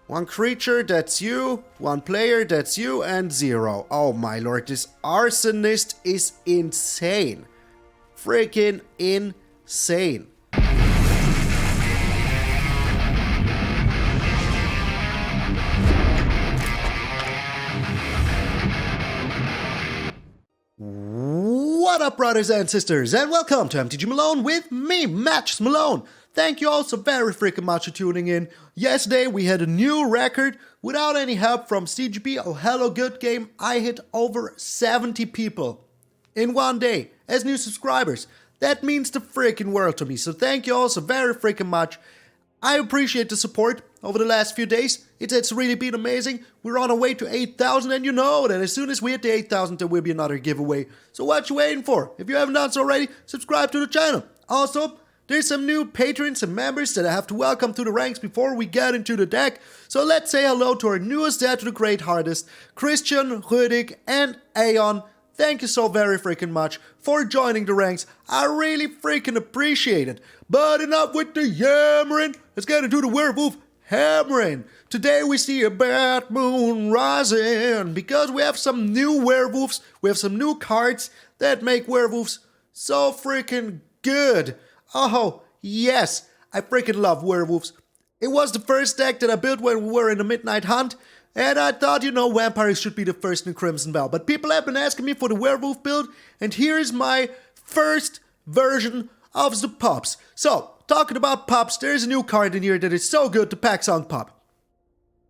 One creature, that's you. One player, that's you. And 0. Oh my lord, this Arsonist is insane. Freaking insane. What up, brothers and sisters, and welcome to MTG Malone with me, Matches Malone. Thank you all so very freaking much for tuning in. Yesterday we had a new record without any help from CGP. Oh, hello, good game. I hit over 70 people in one day as new subscribers. That means the freaking world to me. So thank you all so very freaking much. I appreciate the support over the last few days. It's really been amazing. We're on our way to 8,000, and you know that as soon as we hit the 8,000, there will be another giveaway. So what you waiting for? If you haven't done so already, subscribe to the channel. Also, there's some new patrons and members that I have to welcome to the ranks before we get into the deck. So let's say hello to our newest Dad to the Great Hardest, Christian, Rüdig, and Aeon. Thank you so very freaking much for joining the ranks. I really freaking appreciate it. But enough with the yammering. Let's get into the werewolf hammering. Today we see a bad moon rising because we have some new werewolves. We have some new cards that make werewolves so freaking good. Oh, yes. I freaking love werewolves. It was the first deck that I built when we were in the Midnight Hunt. And I thought, you know, vampires should be the first in Crimson Vale. But people have been asking me for the werewolf build. And here's my first version of the pups. So, talking about pups, there's a new card in here that is so good, the Packsong Pup.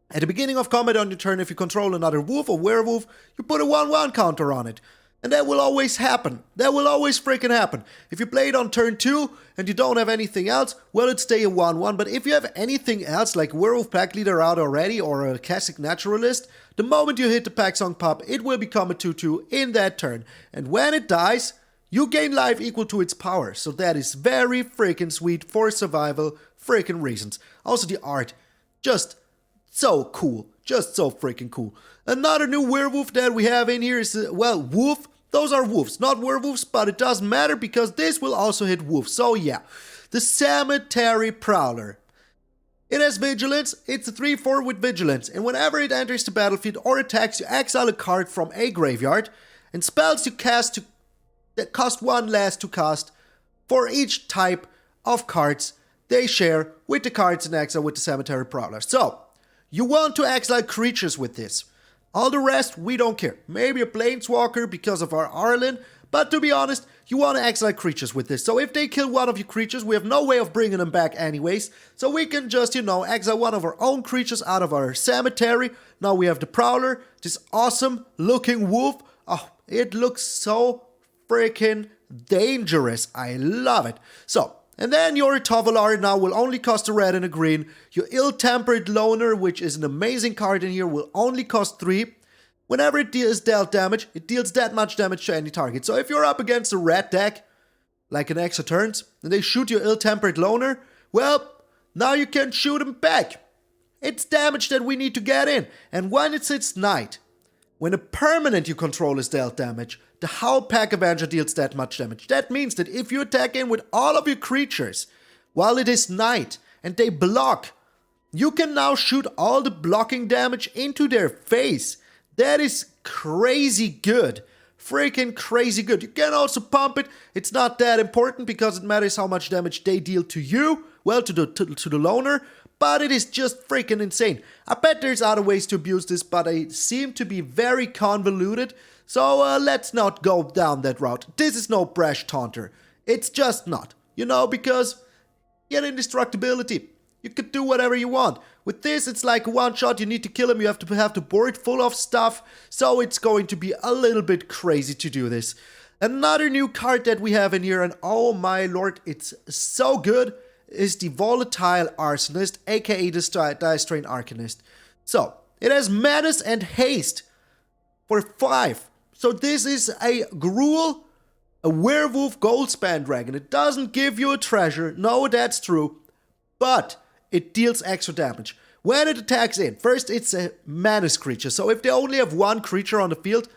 At the beginning of combat on your turn, if you control another wolf or werewolf, you put a 1/1 counter on it. And that will always happen. That will always freaking happen. If you play it on turn 2 and you don't have anything else, well, it'd stay a 1/1. But if you have anything else, like Werewolf Pack Leader out already or a Kessig Naturalist, the moment you hit the Packsong Pup, it will become a 2/2 in that turn. And when it dies, you gain life equal to its power. So that is very freaking sweet for survival freaking reasons. Also the art, just so cool. Just so freaking cool. Another new werewolf that we have in here is, well, wolf. Those are wolves, not werewolves, but it doesn't matter because this will also hit wolves. So yeah, the Cemetery Prowler. It has Vigilance. It's a 3/4 with Vigilance. And whenever it enters the battlefield or attacks, you exile a card from a graveyard. And spells you cast that cost 1 less to cast for each type of cards they share with the cards in exile with the Cemetery Prowler. So, you want to exile creatures with this. All the rest, we don't care. Maybe a Planeswalker because of our Arlinn, but to be honest, you want to exile creatures with this. So if they kill one of your creatures, we have no way of bringing them back anyways. So we can just, you know, exile one of our own creatures out of our cemetery. Now we have the Prowler, this awesome looking wolf. Oh, it looks so freaking dangerous. I love it. So, and then your Tovolar now will only cost a red and a green. Your Ill-Tempered Loner, which is an amazing card in here, will only cost 3. Whenever it is dealt damage, it deals that much damage to any target. So if you're up against a red deck, like an Extra Turns, and they shoot your Ill-Tempered Loner, well, now you can shoot him back. It's damage that we need to get in. And when it sits night, when a permanent you control is dealt damage, the Howl Pack Avenger deals that much damage. That means that if you attack in with all of your creatures while it is night and they block, you can now shoot all the blocking damage into their face. That is crazy good. Freaking crazy good. You can also pump it. It's not that important because it matters how much damage they deal to you. Well, to the loner. But it is just freaking insane. I bet there's other ways to abuse this, but they seem to be very convoluted. So let's not go down that route. This is no brash taunter. It's just not. You know, because you get indestructibility. You can do whatever you want. With this, it's like a one-shot. You need to kill him. You have to board full of stuff. So it's going to be a little bit crazy to do this. Another new card that we have in here, and oh my lord, it's so good, is the Volatile Arsonist, aka the Dire Strain Arcanist. So, it has Menace and Haste for 5. So this is a Gruul, a Werewolf Goldspan Dragon. It doesn't give you a treasure, no, that's true, but it deals extra damage. When it attacks in, first it's a Menace creature, so if they only have one creature on the field,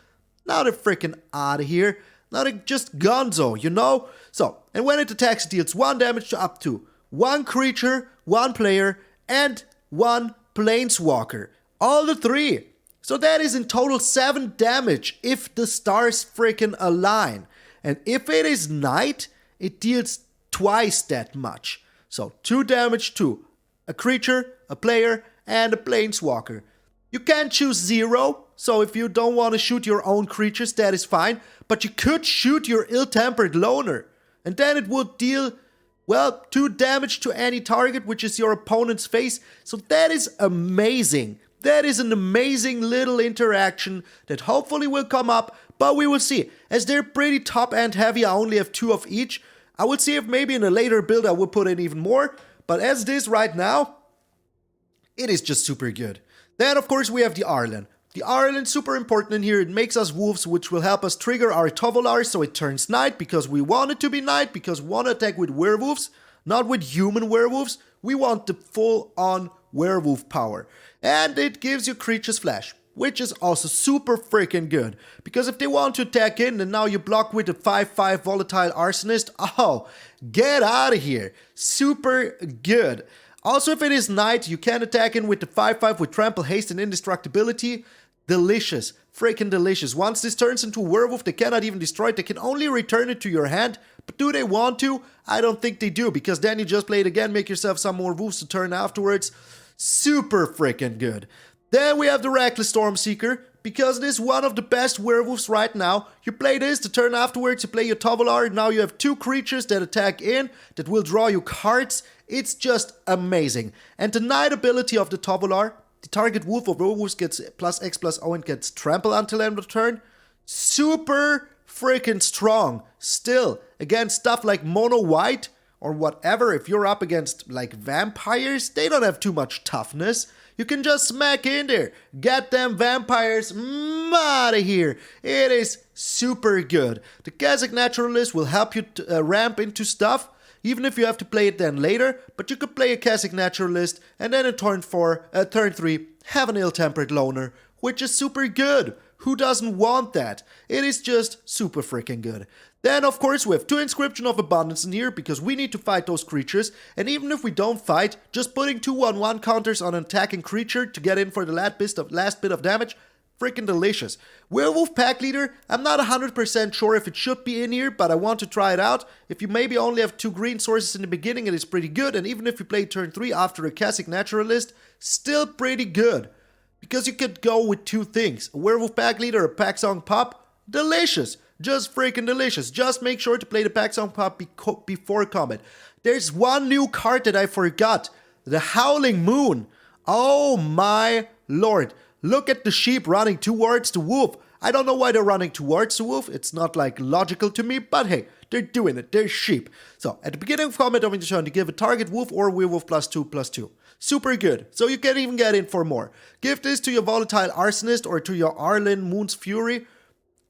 now they're freaking out of here. Now they're just gonzo, you know? So, and when it attacks, it deals 1 damage to up to 1 creature, 1 player, and 1 Planeswalker. All the 3. So that is in total 7 damage if the stars freaking align. And if it is night, it deals twice that much. So 2 damage to a creature, a player, and a planeswalker. You can choose 0, so if you don't want to shoot your own creatures, that is fine. But you could shoot your ill-tempered loner. And then it would deal, well, 2 damage to any target, which is your opponent's face. So that is amazing. That is an amazing little interaction that hopefully will come up, but we will see. As they're pretty top-end heavy, I only have 2 of each. I will see if maybe in a later build I will put in even more. But as it is right now, it is just super good. Then, of course, we have the Arlinn. The Arlinn, super important in here. It makes us wolves, which will help us trigger our Tovolar, so it turns night, because we want it to be night, because we want to attack with werewolves, not with human werewolves. We want the full-on werewolf power. And it gives you creatures flash, which is also super freaking good. Because if they want to attack in, and now you block with a 5/5 Volatile Arsonist, oh, get out of here. Super good. Also, if it is night, you can attack in with the 5/5 with Trample, Haste, and Indestructibility. Delicious. Freaking delicious. Once this turns into a werewolf, they cannot even destroy it. They can only return it to your hand. But do they want to? I don't think they do, because then you just play it again, make yourself some more wolves to turn afterwards. Super freaking good. Then we have the Reckless Stormseeker, because it is one of the best werewolves right now. You play this, the turn afterwards, you play your Tovolar, now you have 2 creatures that attack in, that will draw you cards. It's just amazing. And the night ability of the Tovolar, the target wolf or werewolf gets +X/+O and gets trample until end of turn. Super freaking strong. Still, against stuff like mono white or whatever, if you're up against like vampires, they don't have too much toughness. You can just smack in there. Get them vampires out of here. It is super good. The Kessig Naturalist will help you ramp into stuff, even if you have to play it then later. But you could play a Kessig Naturalist and then in turn 3, have an ill-tempered loner, which is super good. Who doesn't want that? It is just super freaking good. Then, of course, we have 2 Inscription of Abundance in here, because we need to fight those creatures. And even if we don't fight, just putting 2/1/1 counters on an attacking creature to get in for the last bit of damage, freaking delicious. Werewolf Pack Leader, I'm not 100% sure if it should be in here, but I want to try it out. If you maybe only have 2 green sources in the beginning, it is pretty good. And even if you play turn 3 after a Kessig Naturalist, still pretty good. Because you could go with 2 things. A Werewolf Pack Leader, a Packsong Pup, delicious. Just freaking delicious. Just make sure to play the Packsong Pup before combat. There's one new card that I forgot. The Howling Moon. Oh my lord. Look at the sheep running towards the wolf. I don't know why they're running towards the wolf. It's not like logical to me, but hey, they're doing it. They're sheep. So at the beginning of combat of your turn, to give a target wolf or werewolf +2/+2. Super good. So you can even get in for more. Give this to your Volatile Arsonist or to your Arlinn Moon's Fury.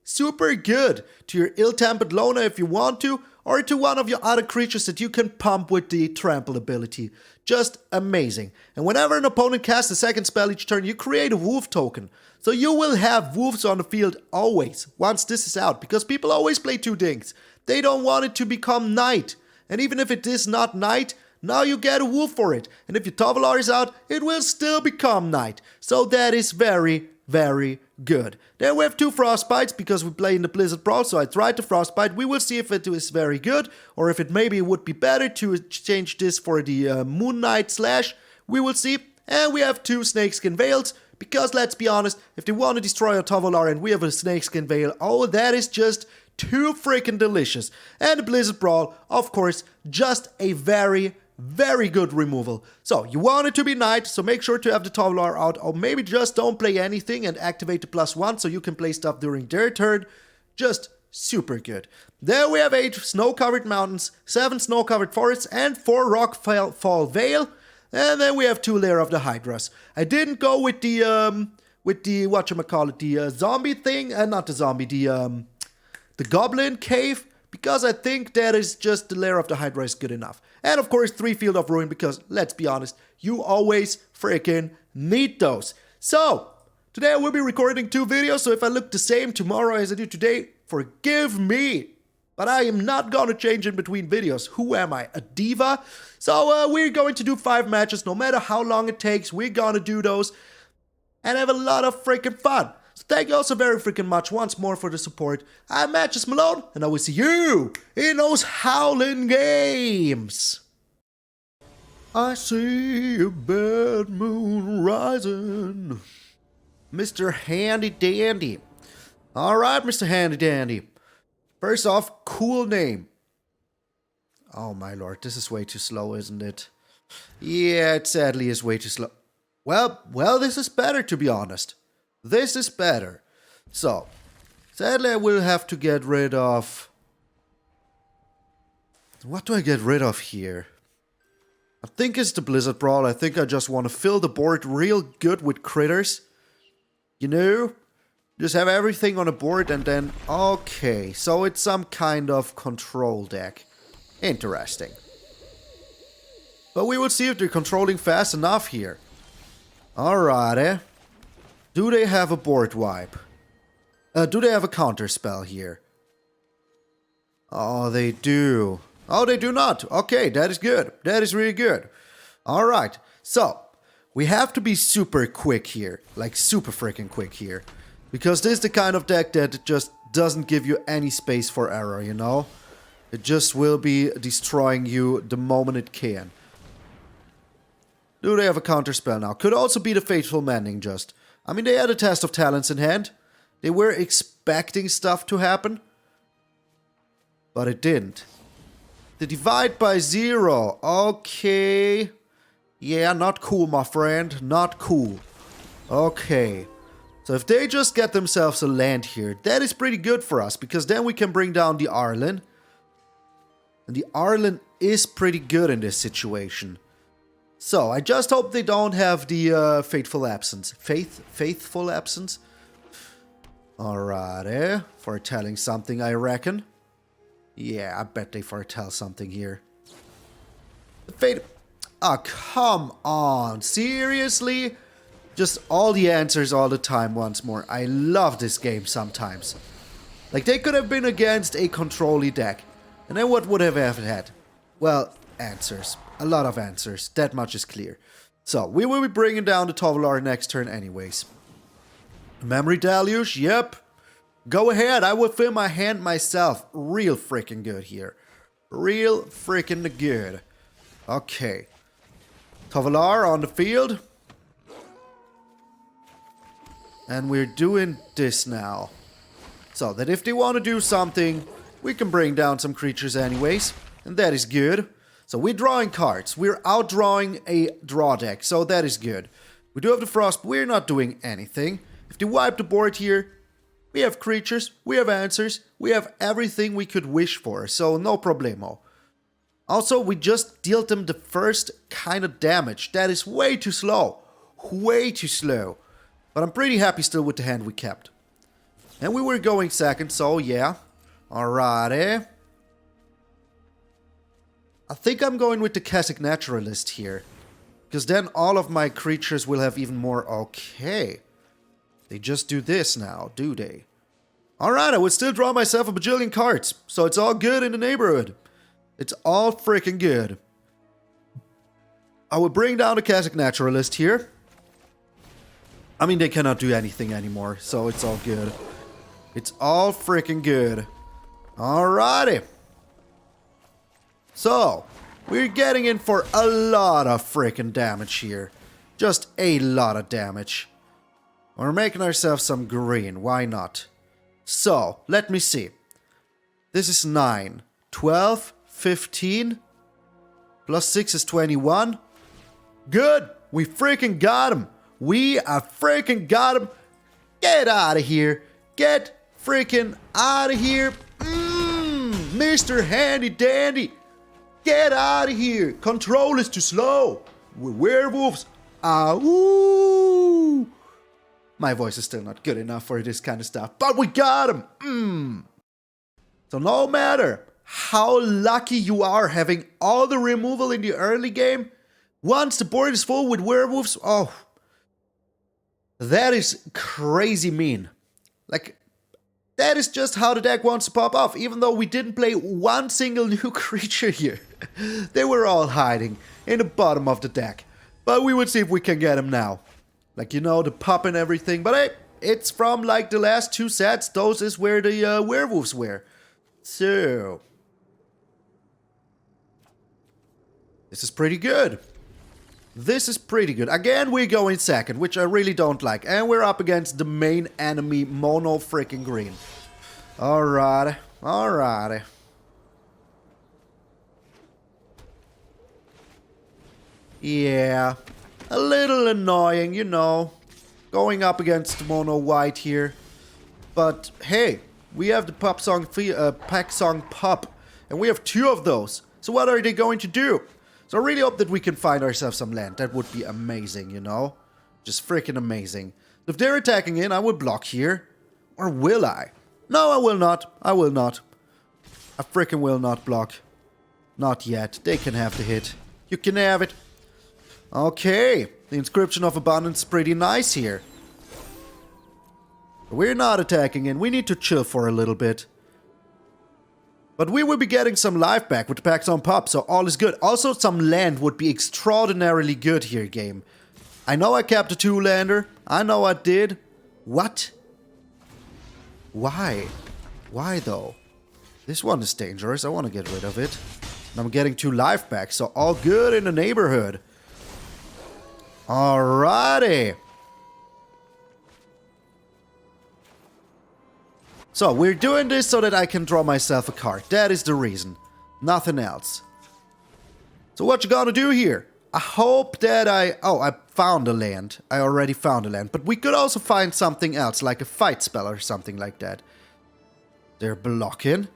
Super good. To your ill-tempered loner if you want to, or to one of your other creatures that you can pump with the trample ability. Just amazing. And whenever an opponent casts a second spell each turn, you create a wolf token. So you will have wolves on the field always, once this is out, because people always play 2 things. They don't want it to become night. And even if it is not night, now you get a wolf for it. And if your Tovolar is out, it will still become night. So that is very, very good. Then we have 2 Frostbites, because we play in the Blizzard Brawl, so I tried the Frostbite. We will see if it is very good, or if it maybe would be better to change this for the Moon Knight Slash. We will see. And we have 2 Snakeskin Veils, because let's be honest, if they want to destroy a Tovolar and we have a Snakeskin Veil, oh, that is just too freaking delicious. And the Blizzard Brawl, of course, just a very, very good removal. So you want it to be night, so make sure to have the Tovolar out, or maybe just don't play anything and activate the +1 so you can play stuff during their turn. Just super good. There we have 8 snow-covered mountains, 7 snow-covered forests, and 4 Rockfall Vale. And then we have 2 Lair of the Hydras. I didn't go with the whatchamacallit, the zombie thing, not the zombie, the goblin cave, because I think that is just the Lair of the Hydra is good enough. And of course 3 Field of Ruin, because let's be honest, you always freaking need those. So, today I will be recording 2 videos, so if I look the same tomorrow as I do today, forgive me. But I am not gonna change in between videos. Who am I? A diva? So we're going to do 5 matches, no matter how long it takes. We're gonna do those and have a lot of freaking fun. So thank you all so very freaking much once more for the support. I'm MTG Malone, and I will see you in those Howlin Games. I see a bad moon rising. Mr. Handy Dandy. Alright, Mr. Handy Dandy. First off, cool name. Oh my lord, this is way too slow, isn't it? Yeah, it sadly is way too slow. Well, this is better, to be honest. This is better. So, sadly I will have to get rid of... What do I get rid of here? I think it's the Blizzard Brawl. I think I just want to fill the board real good with critters. You know? Just have everything on the board and then... Okay, so it's some kind of control deck. Interesting. But we will see if they're controlling fast enough here. Alrighty. Do they have a board wipe? Do they have a counter spell here? Oh, they do. Oh, they do not. Okay, that is good. That is really good. Alright, so we have to be super quick here. Like super freaking quick here. Because this is the kind of deck that just doesn't give you any space for error, you know? It just will be destroying you the moment it can. Do they have a counter spell now? Could also be the Fateful Mending just. I mean, they had a Test of Talents in hand. They were expecting stuff to happen. But it didn't. The Divide by 0. Okay. Yeah, not cool, my friend. Not cool. Okay. So if they just get themselves a land here, that is pretty good for us. Because then we can bring down the Arlinn. And the Arlinn is pretty good in this situation. So, I just hope they don't have the Fateful Absence. Faithful Absence? Alrighty. Foretelling something, I reckon. Yeah, I bet they foretell something here. Oh, come on. Seriously? Just all the answers all the time once more. I love this game sometimes. Like, they could have been against a control-y deck. And then what would have had? Well, answers. A lot of answers. That much is clear. So, we will be bringing down the Tovolar next turn anyways. Memory Deluge? Yep. Go ahead. I will fill my hand myself. Real freaking good here. Real freaking good. Okay. Tovolar on the field. And we're doing this now. So that if they want to do something, we can bring down some creatures anyways. And that is good. So we're drawing cards. We're outdrawing a draw deck. So that is good. We do have the Frost, but we're not doing anything. If they wipe the board here, we have creatures, we have answers, we have everything we could wish for. So no problemo. Also, we just dealt them the first kind of damage. That is way too slow. Way too slow. But I'm pretty happy still with the hand we kept. And we were going second, so yeah. Alrighty. I think I'm going with the Kessig Naturalist here. Because then all of my creatures will have even more... Okay. They just do this now, do they? Alright, I would still draw myself a bajillion cards. So it's all good in the neighborhood. It's all freaking good. I will bring down the Kessig Naturalist here. I mean, they cannot do anything anymore, so it's all good. It's all freaking good. Alrighty. So, we're getting in for a lot of freaking damage here. Just a lot of damage. We're making ourselves some green, why not? So, let me see. This is 9, 12, 15. Plus 6 is 21. Good! We freaking got him! We are freaking got him! Get out of here! Get freaking out of here! Mr. Handy Dandy! Get out of here! Control is too slow! We're werewolves! Oooh! My voice is still not good enough for this kind of stuff, but we got him! So no matter how lucky you are having all the removal in the early game, once the board is full with werewolves, oh, that is crazy mean. Like, That is just how the deck wants to pop off, even though we didn't play one single new creature here. They were all hiding in the bottom of the deck. But we would see if we can get them now. Like, you know, the pup and everything. But hey, it's from like the last 2 sets. Those is where the werewolves were. So this is pretty good. This is pretty good. Again, we're going second, which I really don't like. And we're up against the main enemy, mono freaking green. Alrighty. Alrighty. Yeah. A little annoying, you know. Going up against mono white here. But hey, we have the Packsong Pup. And we have 2 of those. So what are they going to do? So I really hope that we can find ourselves some land. That would be amazing, you know? Just freaking amazing. If they're attacking in, I will block here. Or will I? No, I will not. I will not. I freaking will not block. Not yet. They can have the hit. You can have it. Okay. The Inscription of Abundance is pretty nice here. We're not attacking in. We need to chill for a little bit. But we will be getting some life back with the Packsong Pup, so all is good. Also, some land would be extraordinarily good here, game. I know I kept a 2-lander. I know I did. What? Why? Why, though? This one is dangerous. I want to get rid of it. And I'm getting 2 life back, so all good in the neighborhood. Alrighty. So, we're doing this so that I can draw myself a card. That is the reason. Nothing else. So what you gonna do here? I hope that I found a land. I already found a land. But we could also find something else, like a fight spell or something like that. They're blocking.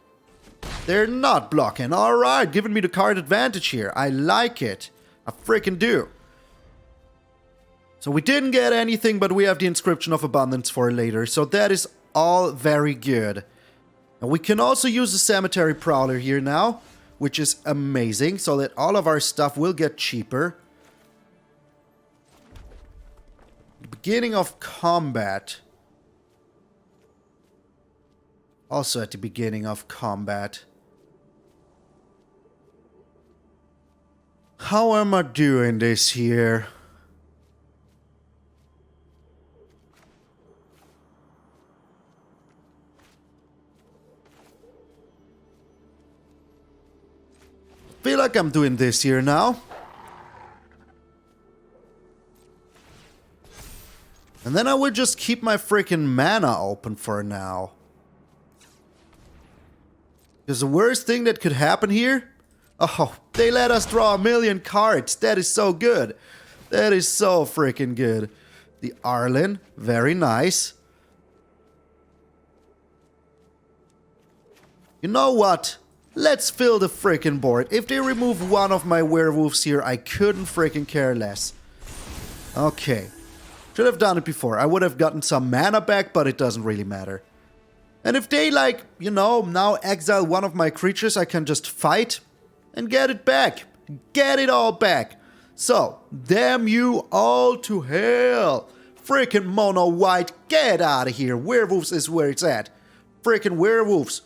They're not blocking. Alright, giving me the card advantage here. I like it. I freaking do. So we didn't get anything, but we have the Inscription of Abundance for later. So that is all very good. And we can also use the Cemetery Prowler here now, which is amazing, so that all of our stuff will get cheaper. The beginning of combat. Also at the beginning of combat. How am I doing this here? Feel like I'm doing this here now. And then I will just keep my freaking mana open for now. Because the worst thing that could happen here... Oh, they let us draw 1,000,000 cards. That is so good. That is so freaking good. The Arlinn, very nice. You know what? Let's fill the freaking board. If they remove one of my werewolves here, I couldn't freaking care less. Okay. Should have done it before. I would have gotten some mana back, but it doesn't really matter. And if they, like, you know, now exile one of my creatures, I can just fight and get it back. Get it all back. So, damn you all to hell. Freaking mono white, get out of here. Werewolves is where it's at. Freaking werewolves.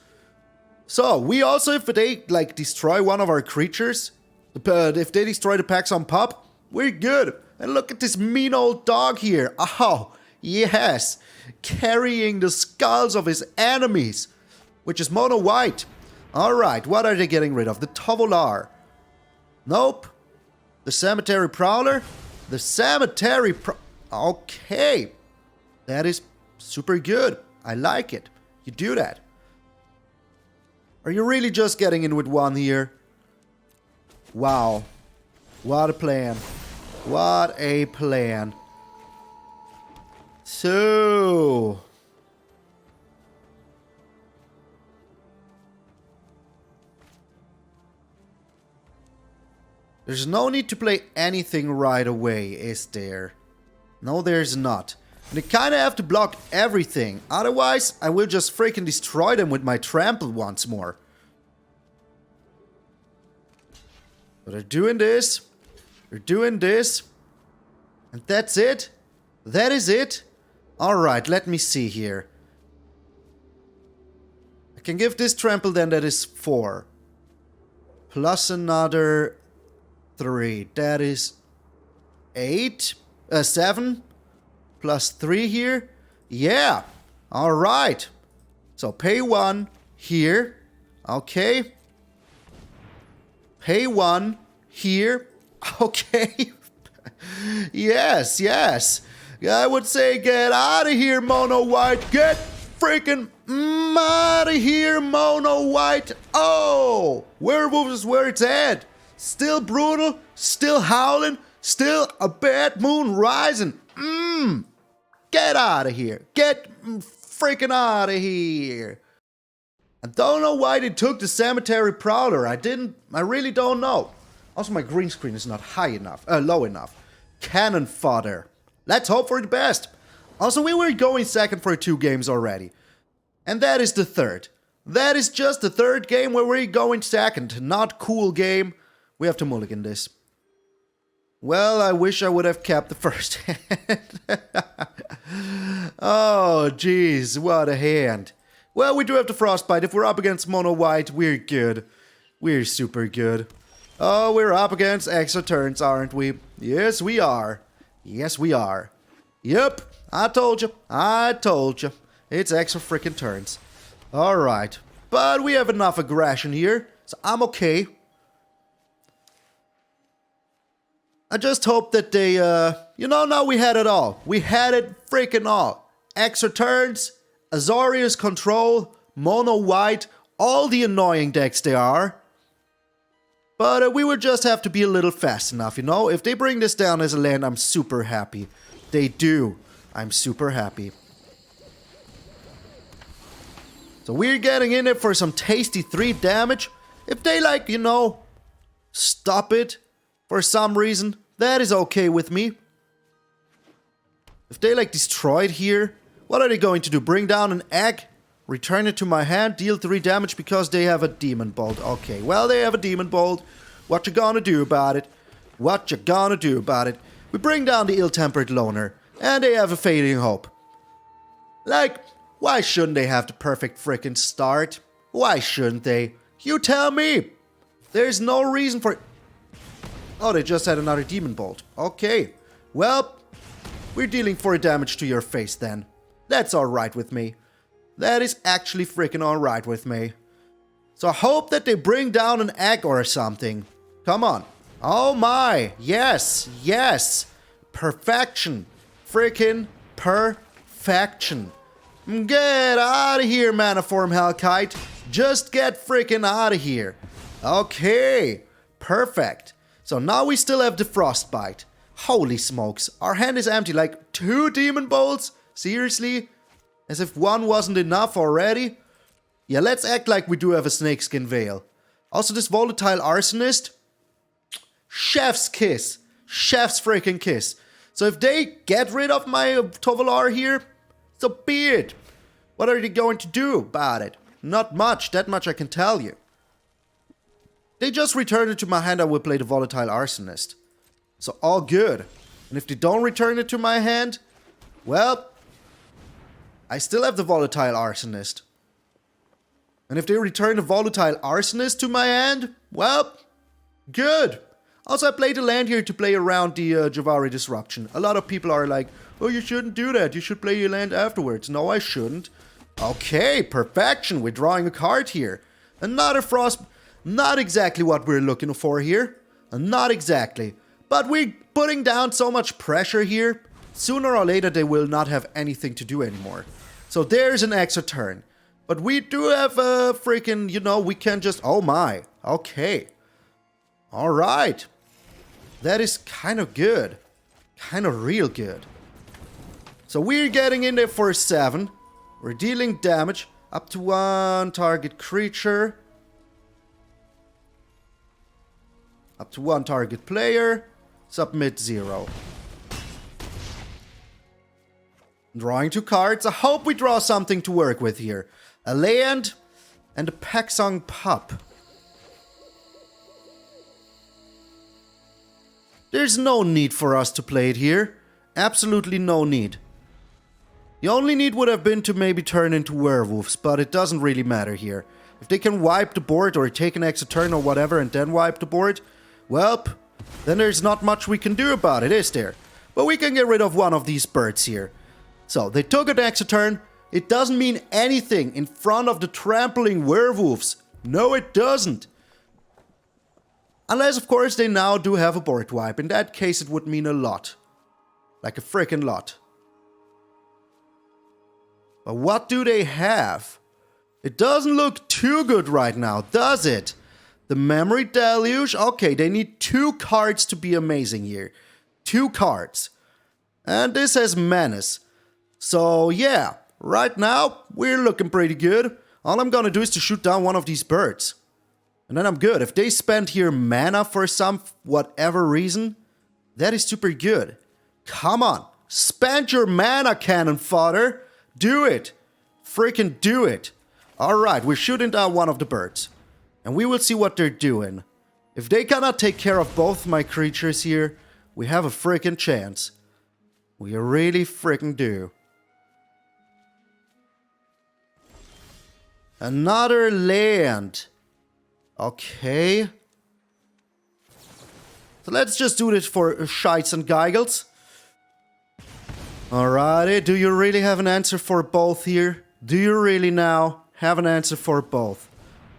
So, we also, if they, like, destroy one of our creatures, if they destroy the Packsong Pup, we're good. And look at this mean old dog here. Oh, yes. Carrying the skulls of his enemies, which is mono white. Alright, what are they getting rid of? The Tovolar. Nope. The Cemetery Prowler. The Cemetery Okay. That is super good. I like it. You do that. Are you really just getting in with one here? Wow. What a plan. What a plan. So... there's no need to play anything right away, is there? No, there's not. And I kinda have to block everything. Otherwise, I will just freaking destroy them with my trample once more. But they're doing this. They're doing this. And that's it. That is it. Alright, let me see here. I can give this trample then, that is 4. Plus another 3. That is 8. 7. Plus 3 here. Yeah. Alright. So pay 1 here. Okay. Pay 1 here. Okay. Yes, yes. I would say get out of here, Mono White. Get freaking out of here, Mono White. Oh, Werewolf is where it's at. Still brutal, still howling, still a bad moon rising. Get out of here. Get freaking out of here. I don't know why they took the Cemetery Prowler. I really don't know. Also, my green screen is not low enough. Cannon fodder. Let's hope for the best. Also, we were going second for 2 games already. And that is the third. That is just the third game where we're going second. Not cool game. We have to mulligan this. Well, I wish I would have kept the first hand. Oh, jeez, what a hand. Well, we do have the Frostbite. If we're up against Mono White, we're good. We're super good. Oh, we're up against extra turns, aren't we? Yes, we are. Yes, we are. Yep, I told you. I told you. It's extra freaking turns. Alright. But we have enough aggression here, so I'm okay. I just hope that they, now we had it all. We had it freaking all. Extra turns, Azorius control, Mono White, all the annoying decks they are. But we would just have to be a little fast enough, you know? If they bring this down as a land, I'm super happy. They do. I'm super happy. So we're getting in it for some tasty 3 damage. If they stop it for some reason, that is okay with me. If they destroy it here, what are they going to do? Bring down an egg? Return it to my hand, deal 3 damage because they have a Demon Bolt. Okay, well, they have a Demon Bolt. What you gonna do about it? What you gonna do about it? We bring down the Ill-Tempered Loner, and they have a Fading Hope. Why shouldn't they have the perfect frickin' start? Why shouldn't they? You tell me! There's no reason for it. Oh, they just had another Demon Bolt. Okay, well, we're dealing 4 damage to your face then. That's alright with me. That is actually freaking alright with me. So I hope that they bring down an egg or something. Come on. Oh my. Yes. Yes. Perfection. Freaking perfection. Get out of here, Maniform Hellkite. Just get freaking out of here. Okay. Perfect. So now we still have the Frostbite. Holy smokes. Our hand is empty. 2 Demon Bolts? Seriously? As if 1 wasn't enough already? Yeah, let's act like we do have a Snakeskin Veil. Also, this Volatile Arsonist. Chef's kiss. Chef's freaking kiss. So if they get rid of my Tovolar here, so be it. What are they going to do about it? Not much. That much I can tell you. They just return it to my hand, I will play the Volatile Arsonist. So all good. And if they don't return it to my hand, well, I still have the Volatile Arsonist. And if they return the Volatile Arsonist to my hand, well, good. Also, I played the land here to play around the Javari Disruption. A lot of people are like, oh, you shouldn't do that. You should play your land afterwards. No, I shouldn't. Okay, perfection. We're drawing a card here. Another Frost. Not exactly what we're looking for here. Not exactly. But we're putting down so much pressure here. Sooner or later, they will not have anything to do anymore. So there's an extra turn. But we do have a freaking, we can just... Oh my. Okay. Alright. That is kind of good. Kind of real good. So we're getting in there for 7. We're dealing damage up to 1 target creature. Up to 1 target player. Submit 0. Drawing 2 cards. I hope we draw something to work with here. A land and a Packsong Pup. There's no need for us to play it here. Absolutely no need. The only need would have been to maybe turn into werewolves, but it doesn't really matter here. If they can wipe the board or take an extra turn or whatever and then wipe the board, well, then there's not much we can do about it, is there? But we can get rid of one of these birds here. So, they took an extra turn. It doesn't mean anything in front of the trampling werewolves. No, it doesn't. Unless, of course, they now do have a board wipe. In that case, it would mean a lot. Like a freaking lot. But what do they have? It doesn't look too good right now, does it? The Memory Deluge? Okay, they need 2 cards to be amazing here. 2 cards. And this has Menace. So, yeah. Right now, we're looking pretty good. All I'm gonna do is to shoot down one of these birds. And then I'm good. If they spend here mana for some whatever reason, that is super good. Come on. Spend your mana, cannon fodder. Do it. Freaking do it. Alright, we're shooting down one of the birds. And we will see what they're doing. If they cannot take care of both my creatures here, we have a freaking chance. We really freaking do. Another land. Okay. So let's just do this for shites and giggles. Alrighty, do you really have an answer for both here? Do you really now have an answer for both?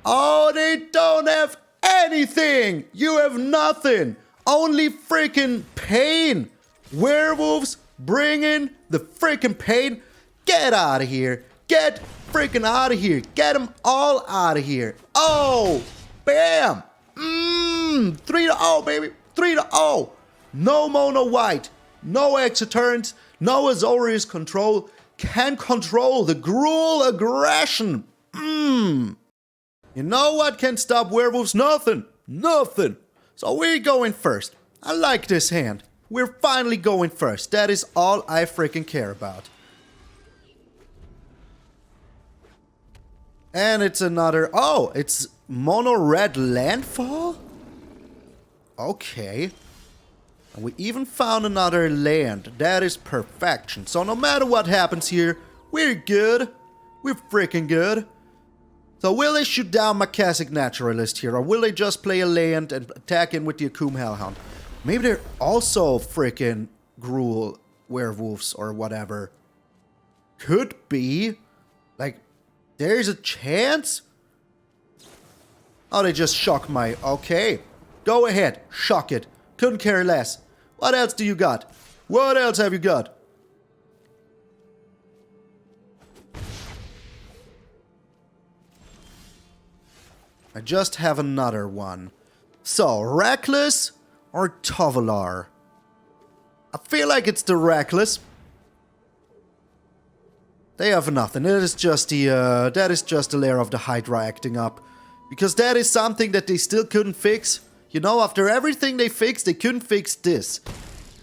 Oh, they don't have anything! You have nothing! Only freaking pain! Werewolves bringing the freaking pain! Get out of here! Get freaking out of here! Get them all out of here! Oh! Bam! 3-0, baby! 3-0! No mono white! No extra turns! No Azorius control! Can control the Gruul aggression! You know what can stop werewolves? Nothing! Nothing! So we're going first. I like this hand. We're finally going first. That is all I freaking care about. And it's another... Oh, it's mono red landfall? Okay. And we even found another land. That is perfection. So no matter what happens here, we're good. We're freaking good. So will they shoot down my Kessig Naturalist here? Or will they just play a land and attack in with the oooh Hellhound? Maybe they're also freaking Gruul werewolves or whatever. Could be. Like, there's a chance? Oh, they just shock my... Okay. Go ahead. Shock it. Couldn't care less. What else do you got? What else have you got? I just have another one. So, Reckless or Tovolar? I feel like it's the Reckless. They have nothing. It is just the, that is just the Lair of the Hydra acting up. Because that is something that they still couldn't fix. You know, after everything they fixed, they couldn't fix this.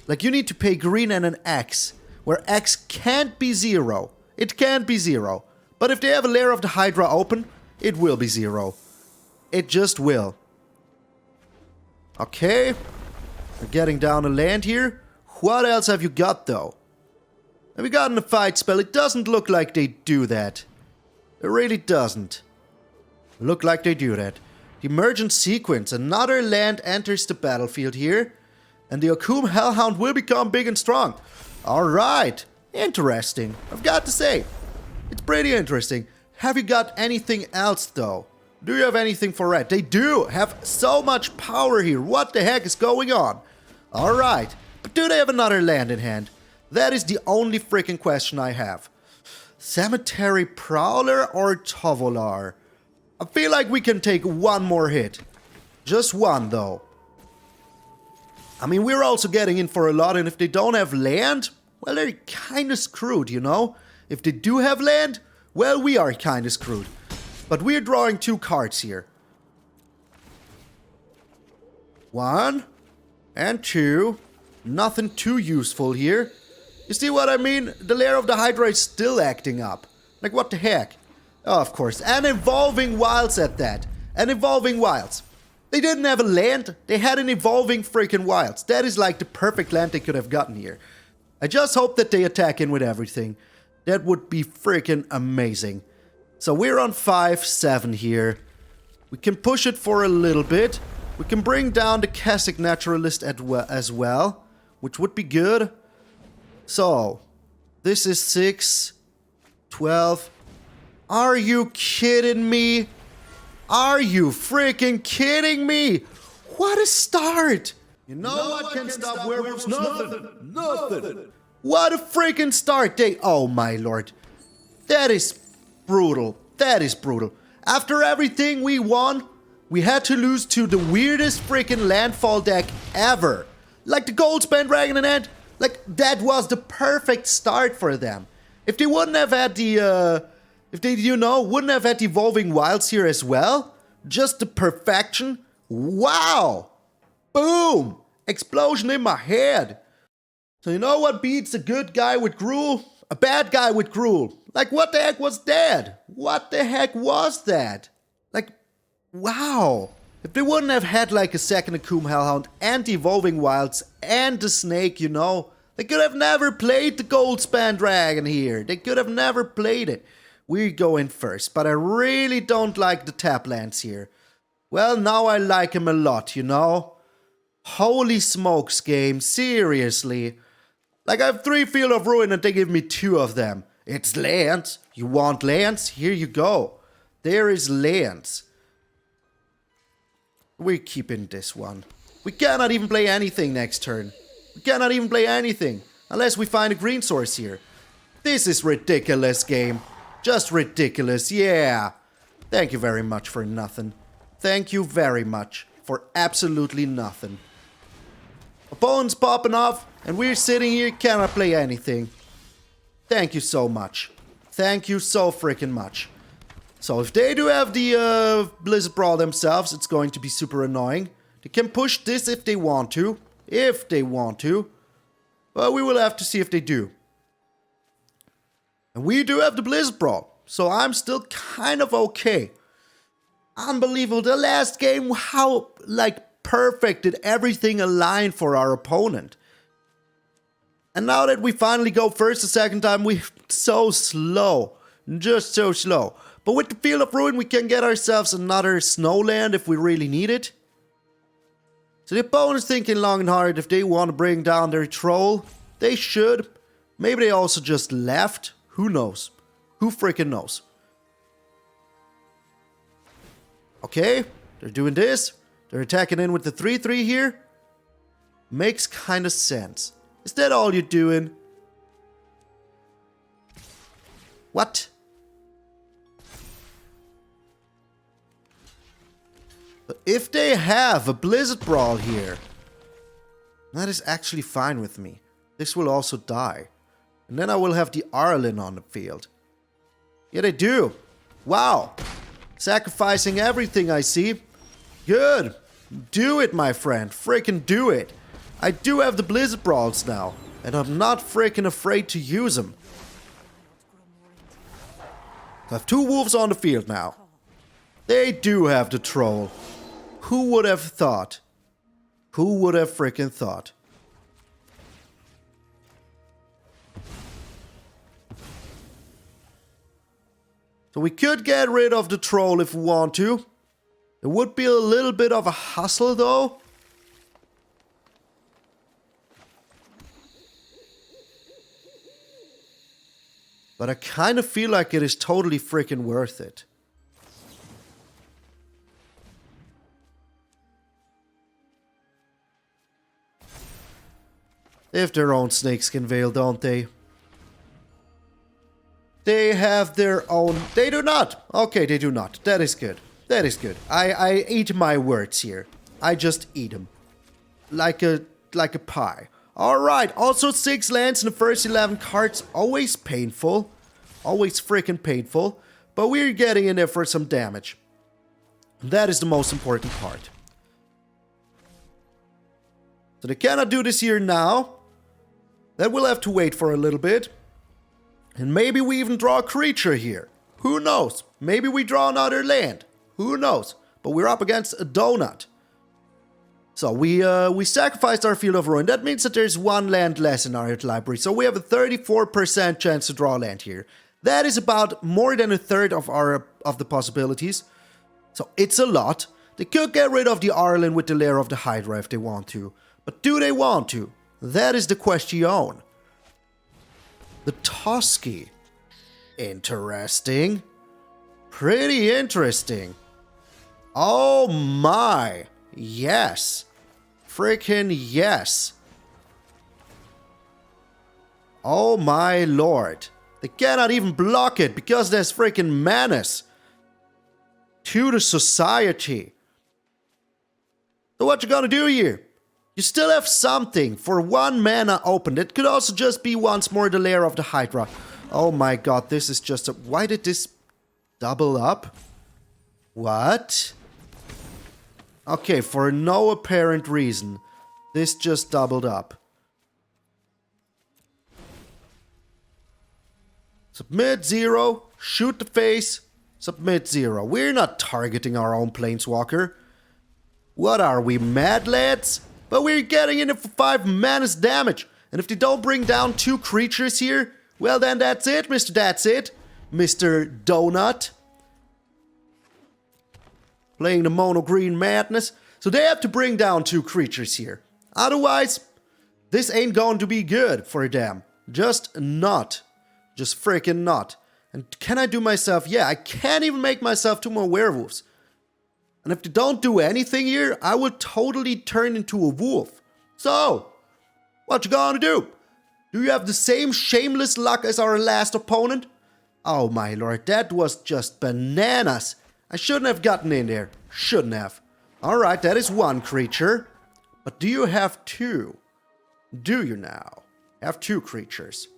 Like, you need to pay green and an X. Where X can't be 0. It can't be 0. But if they have a Lair of the Hydra open, it will be 0. It just will. Okay. We're getting down a land here. What else have you got, though? Have you gotten a fight spell? It doesn't look like they do that. It really doesn't. Look like they do that. The Emergent Sequence. Another land enters the battlefield here. And the oooh Hellhound will become big and strong. Alright. Interesting. I've got to say. It's pretty interesting. Have you got anything else, though? Do you have anything for red? They do have so much power here. What the heck is going on? Alright. But do they have another land in hand? That is the only freaking question I have. Cemetery Prowler or Tovolar? I feel like we can take one more hit. Just one, though. I mean, we're also getting in for a lot, and if they don't have land, well, they're kind of screwed, you know? If they do have land, well, we are kind of screwed. But we're drawing 2 cards here. 1 and 2. Nothing too useful here. You see what I mean? The Lair of the Hydra is still acting up. Like, what the heck? Oh, of course. And Evolving Wilds at that. And Evolving Wilds. They didn't have a land. They had an Evolving freaking Wilds. That is like the perfect land they could have gotten here. I just hope that they attack in with everything. That would be freaking amazing. So we're on 5-7 here. We can push it for a little bit. We can bring down the Kessig Naturalist as well, which would be good. So, this is 6, 12. Are you kidding me? Are you freaking kidding me? What a start! You know what can stop werewolves? Nothing. Nothing. What a freaking start! Oh my lord. That is brutal. That is brutal. After everything we won, we had to lose to the weirdest freaking landfall deck ever. Like the Goldspan Dragon and Ant. Like, that was the perfect start for them. If they wouldn't have had the, if they, wouldn't have had the Evolving Wilds here as well, just the perfection, wow! Boom! Explosion in my head. So you know what beats a good guy with Gruul? A bad guy with Gruul. Like, what the heck was that? What the heck was that? Like, wow. If they wouldn't have had like a second Akoum Hellhound and the Evolving Wilds and the Snake, they could have never played the Goldspan Dragon here. They could have never played it. We go in first, but I really don't like the tap lands here. Well, now I like him a lot, Holy smokes, game, seriously. Like, I have 3 Field of Ruin and they give me 2 of them. It's lands. You want lands? Here you go. There is lands. We're keeping this one. We cannot even play anything next turn. We cannot even play anything. Unless we find a green source here. This is ridiculous, game. Just ridiculous, yeah. Thank you very much for nothing. Thank you very much for absolutely nothing. Opponent's popping off, and we're sitting here, cannot play anything. Thank you so much. Thank you so freaking much. So if they do have the Blizzard Brawl themselves, it's going to be super annoying. They can push this if they want to. If they want to. But we will have to see if they do. And we do have the Blizzard Brawl. So I'm still kind of okay. Unbelievable. The last game, how, perfect did everything align for our opponent. And now that we finally go first the second time, we're so slow. Just so slow. But with the Field of Ruin, we can get ourselves another Snowland if we really need it. So the opponent's thinking long and hard if they want to bring down their troll. They should. Maybe they also just left. Who knows? Who freaking knows? Okay, they're doing this. They're attacking in with the 3-3 here. Makes kind of sense. Is that all you're doing? What? But if they have a Blizzard Brawl here, that is actually fine with me. This will also die. And then I will have the Arlinn on the field. Yeah, they do. Wow. Sacrificing everything I see. Good. Do it, my friend. Freaking do it. I do have the Blizzard Brawls now. And I'm not freaking afraid to use them. I have 2 wolves on the field now. They do have the troll. Who would have thought? Who would have freaking thought? So we could get rid of the troll if we want to. It would be a little bit of a hustle though. But I kind of feel like it is totally freaking worth it. They have their own Snakeskin Veil, don't they? They have their own... They do not! Okay, they do not. That is good. That is good. I eat my words here. I just eat them. Like a pie. Alright, also 6 lands in the first 11 cards. Always painful. Always freaking painful. But we're getting in there for some damage. That is the most important part. So they cannot do this here now. Then we'll have to wait for a little bit. And maybe we even draw a creature here. Who knows? Maybe we draw another land. Who knows? But we're up against a donut. So we sacrificed our Field of Ruin. That means that there's one land less in our library. So we have a 34% chance to draw land here. That is about more than a third of the possibilities. So it's a lot. They could get rid of the Arlinn with the Lair of the Hydra if they want to. But do they want to? That is the question. The Toski. Interesting. Pretty interesting. Oh my. Yes. Freaking yes. Oh my lord. They cannot even block it because there's freaking menace to the society. So what you gonna do here? You still have something for 1 mana open. It could also just be once more the Lair of the Hydra. Oh my god, this is just a... Why did this double up? What? Okay, for no apparent reason, this just doubled up. Submit 0, shoot the face, submit 0. We're not targeting our own Planeswalker. What are we, mad lads? But we're getting in it for 5 mana's damage. And if they don't bring down 2 creatures here, well then that's it, Mr. That's it. Mr. Donut. Playing the mono green madness. So they have to bring down 2 creatures here. Otherwise, this ain't going to be good for them. Just not. Just freaking not. And can I do myself? Yeah, I can't even make myself 2 more werewolves. And if they don't do anything here, I will totally turn into a wolf. So, what you gonna do? Do you have the same shameless luck as our last opponent? Oh my lord, that was just bananas. I shouldn't have gotten in there. Shouldn't have. Alright, that is 1 creature. But do you have 2? Do you now? Have 2 creatures.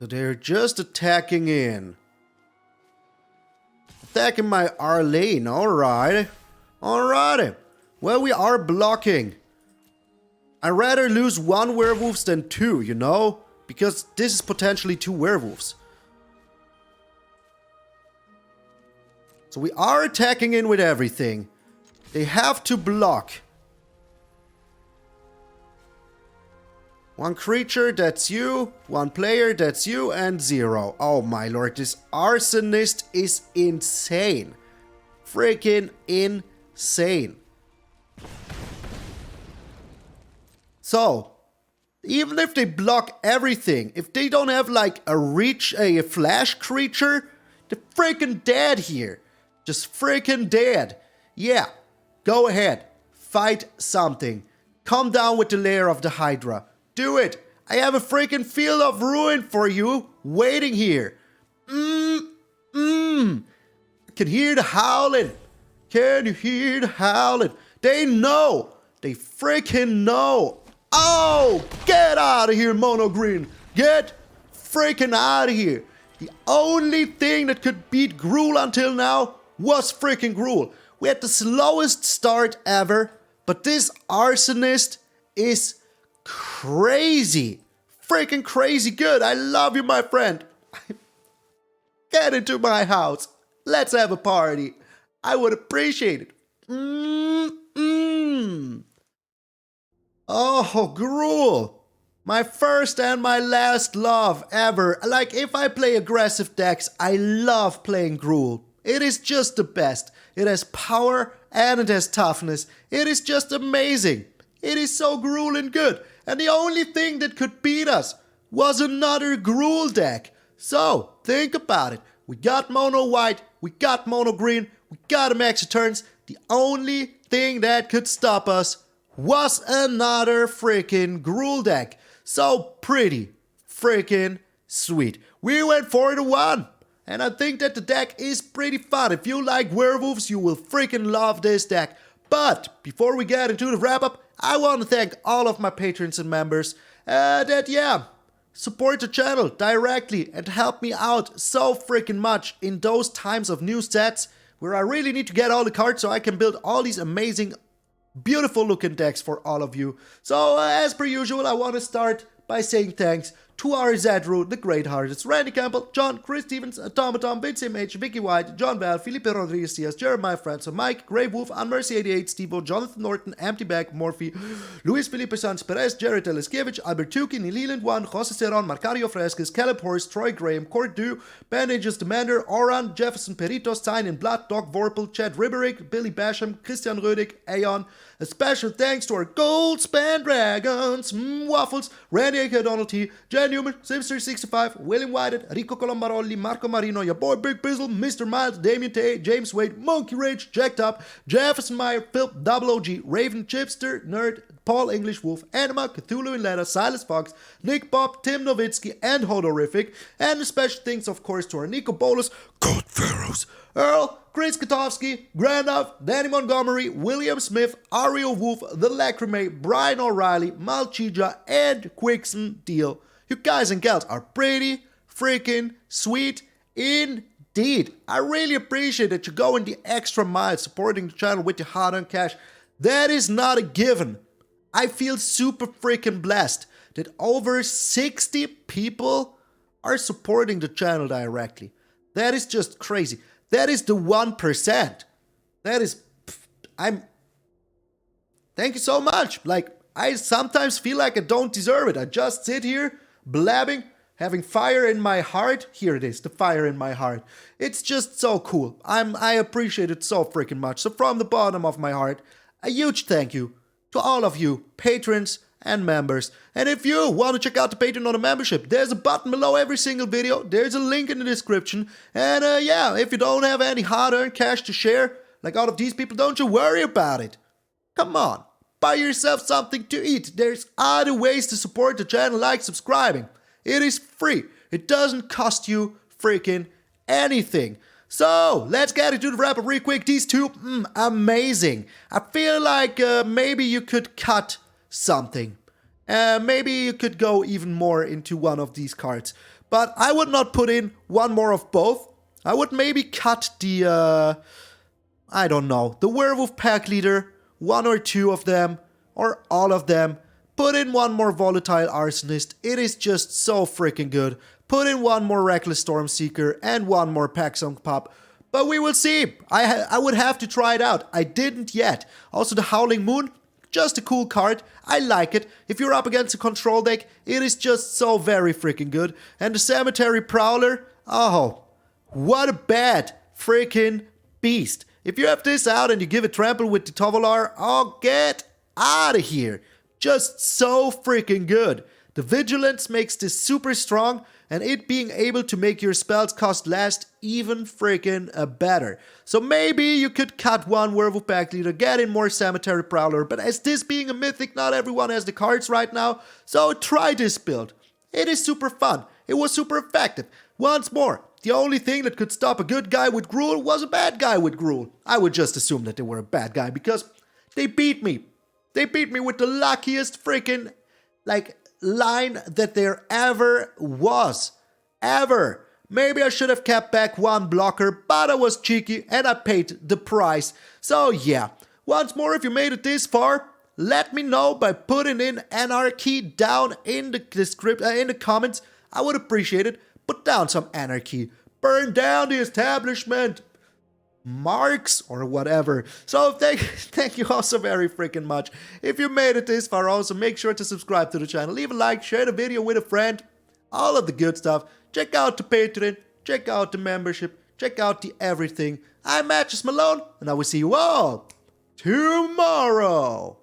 So they're just attacking in. Attacking my Arlinn. Alright. Alrighty. Well, we are blocking. I'd rather lose 1 werewolf than 2, you know? Because this is potentially 2 werewolves. So we are attacking in with everything. They have to block. 1 creature, that's you. 1 player, that's you. And 0. Oh my lord, this Arsonist is insane. Freaking insane. So, even if they block everything, if they don't have like a flash creature, they're freaking dead here. Just freaking dead. Yeah, go ahead. Fight something. Come down with the Lair of the Hydra. Do it. I have a freaking Field of Ruin for you waiting here. I can hear the howling. Can you hear the howling? They know. They freaking know. Oh, get out of here, Mono Green. Get freaking out of here. The only thing that could beat Gruul until now was freaking Gruul. We had the slowest start ever, but this Arsonist is crazy. Freaking crazy good. I love you, my friend. Get into my house. Let's have a party. I would appreciate it. Oh, Gruul. My first and my last love ever. Like, if I play aggressive decks, I love playing Gruul. It is just the best. It has power and it has toughness. It is just amazing. It is so grueling good. And the only thing that could beat us was another Gruul deck. So, think about it. We got mono white, we got mono green, we got a max turns. The only thing that could stop us was another freaking Gruul deck. So pretty freaking sweet. We went 4-1. And I think that the deck is pretty fun. If you like werewolves, you will freaking love this deck. But before we get into the wrap up, I want to thank all of my patrons and members that support the channel directly and help me out so freaking much in those times of new sets where I really need to get all the cards so I can build all these amazing, beautiful looking decks for all of you. So as per usual, I want to start by saying thanks 2R Zadru, The Great Heartist, Randy Campbell, John, Chris Stevens, Automaton, Vince MH, Vicky White, John Bell, Felipe Rodriguez Diaz, Jeremiah Francis, Mike, Grey Wolf, Unmercy88, Stevo, Jonathan Norton, Empty Bag, Morphe, Luis Felipe Sanz Perez, Jared Eliskiewicz, Albert Tuki, Leland 1, Jose Ceron, Marcario Fresquez, Caleb Horst, Troy Graham, Court Du, Bandages Demander, Oran, Jefferson Peritos, Sign in Blood, Doc Vorpal, Chad Ribberick, Billy Basham, Christian Rödig, Aeon. A special thanks to our Gold Span Dragons, Waffles, Randy A.K. Donald T, Jan Newman, Simster65, William Whited, Rico Colombaroli, Marco Marino, your boy Big Bizzle, Mr. Miles, Damien Tay, James Wade, Monkey Rage, Jacked Up, Jefferson Meyer, Phil, Double OG, Raven, Chipster, Nerd, Paul English Wolf, Anima, Cthulhu in Letter, Silas Fox, Nick Bob, Tim Nowitzki, and Hodorific. And special thanks, of course, to our Nico Bolus, God Pharaohs, Earl, Chris Katowski, Grandov, Danny Montgomery, William Smith, Ario Wolf, The Lacrime, Brian O'Reilly, Malchija, and Quixon Deal. You guys and gals are pretty freaking sweet indeed. I really appreciate that you're going the extra mile supporting the channel with your hard-earned cash. That is not a given. I feel super freaking blessed that over 60 people are supporting the channel directly. That is just crazy. That is the 1%. That is, thank you so much. Like, I sometimes feel like I don't deserve it. I just sit here blabbing, having fire in my heart. Here it is, the fire in my heart. It's just so cool. I appreciate it so freaking much. So from the bottom of my heart, a huge thank you to all of you patrons and members. And if you want to check out the Patreon or the membership, there's a button below every single video. There's a link in the description. And yeah, if you don't have any hard-earned cash to share, like all of these people, don't you worry about it. Come on, buy yourself something to eat. There's other ways to support the channel, like subscribing. It is free. It doesn't cost you freaking anything. So, let's get into the wrap-up real quick. These two, amazing. I feel like maybe you could cut something. Maybe you could go even more into one of these cards. But I would not put in one more of both. I would maybe cut the, I don't know, the Werewolf Pack Leader, one or two of them, or all of them. Put in one more Volatile Arsonist. It is just so freaking good. Put in one more Reckless Stormseeker and one more Packsong Pup. But we will see. I would have to try it out. I didn't yet. Also, the Howling Moon, just a cool card. I like it. If you're up against a control deck, it is just so very freaking good. And the Cemetery Prowler, oh, what a bad freaking beast. If you have this out and you give it trample with the Tovolar, oh, get out of here. Just so freaking good. The Vigilance makes this super strong, and it being able to make your spells cost less even freaking better. So maybe you could cut one Werewolf Pack Leader, get in more Cemetery Prowler, but as this being a Mythic, not everyone has the cards right now, so try this build. It is super fun. It was super effective. Once more, the only thing that could stop a good guy with Gruul was a bad guy with Gruul. I would just assume that they were a bad guy because they beat me. They beat me with the luckiest freaking, line that there ever was. Ever. Maybe I should have kept back one blocker, but I was cheeky and I paid the price. So yeah, once more, if you made it this far, let me know by putting in anarchy down in the comments. I would appreciate it. Put down some anarchy. Burn down the establishment. Marks or whatever. So thank you all so very freaking much. If you made it this far, also make sure to subscribe to the channel, leave a like, share the video with a friend, all of the good stuff. Check out the Patreon, check out the membership, check out the everything. I'm MTG Malone, and I will see you all tomorrow.